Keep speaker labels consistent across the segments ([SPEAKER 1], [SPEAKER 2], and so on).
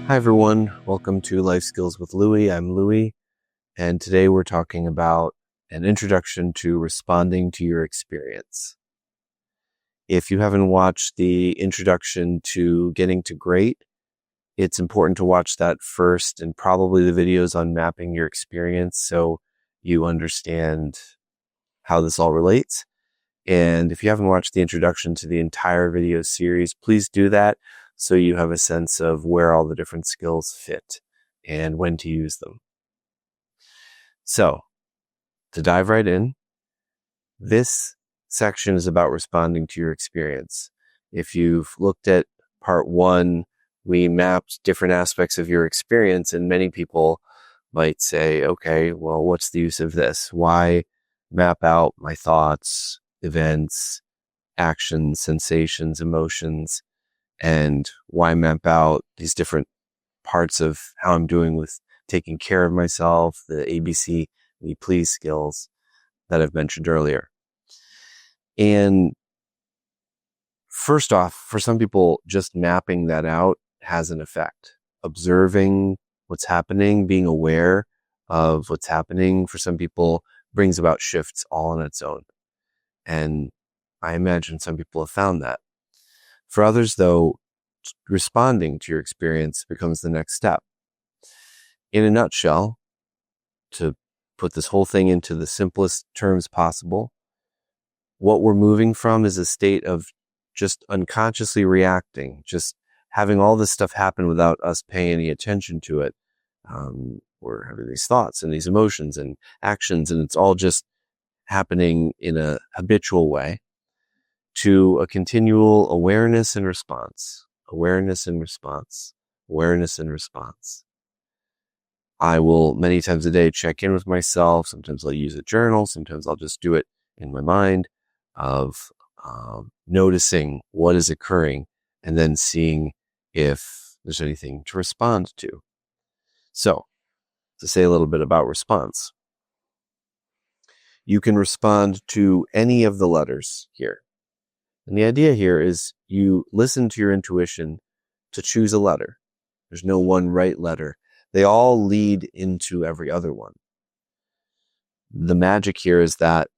[SPEAKER 1] Hi everyone, welcome to Life Skills with Louie. I'm Louie, and today we're talking about an introduction to responding to your experience. If you haven't watched the introduction to getting to great, it's important to watch that first, and probably the videos on mapping your experience so you understand how this all relates. And if you haven't watched the introduction to the entire video series, please do that so you have a sense of where all the different skills fit and when to use them. So, to dive right in, this section is about responding to your experience. If you've looked at part 1, we mapped different aspects of your experience, and many people might say, okay, well, what's the use of this? Why map out my thoughts, events, actions, sensations, emotions, and why map out these different parts of how I'm doing with taking care of myself, the ABC, the please skills that I've mentioned earlier. And first off, for some people, just mapping that out has an effect. Observing what's happening, being aware of what's happening, for some people brings about shifts all on its own. And I imagine some people have found that. For others, though, responding to your experience becomes the next step. In a nutshell, to put this whole thing into the simplest terms possible, what we're moving from is a state of just unconsciously reacting, just having all this stuff happen without us paying any attention to it. We're having these thoughts and these emotions and actions, and it's all just happening in a habitual way, to a continual awareness and response, awareness and response, awareness and response. I will many times a day check in with myself. Sometimes I'll use a journal. Sometimes I'll just do it in my mind of noticing what is occurring and then seeing if there's anything to respond to. So, to say a little bit about response, you can respond to any of the letters here. And the idea here is you listen to your intuition to choose a letter. There's no one right letter. They all lead into every other one. The magic here is that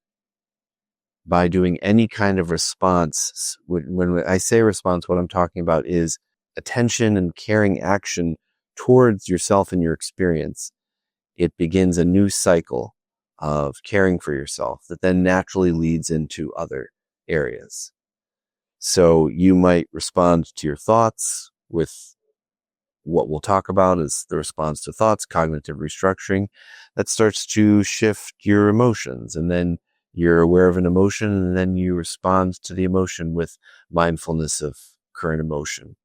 [SPEAKER 1] by doing any kind of response, when I say response, what I'm talking about is attention and caring action towards yourself and your experience. It begins a new cycle of caring for yourself that then naturally leads into other areas. So you might respond to your thoughts with what we'll talk about is the response to thoughts, cognitive restructuring. That starts to shift your emotions, and then you're aware of an emotion, and then you respond to the emotion with mindfulness of current emotion.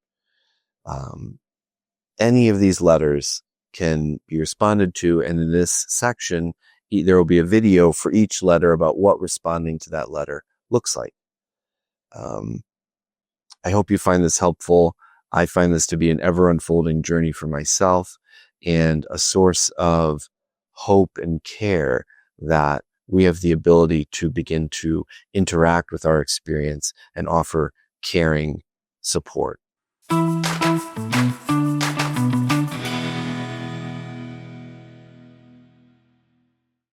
[SPEAKER 1] Any of these letters can be responded to, and in this section, there will be a video for each letter about what responding to that letter looks like. I hope you find this helpful. I find this to be an ever-unfolding journey for myself and a source of hope and care that we have the ability to begin to interact with our experience and offer caring support.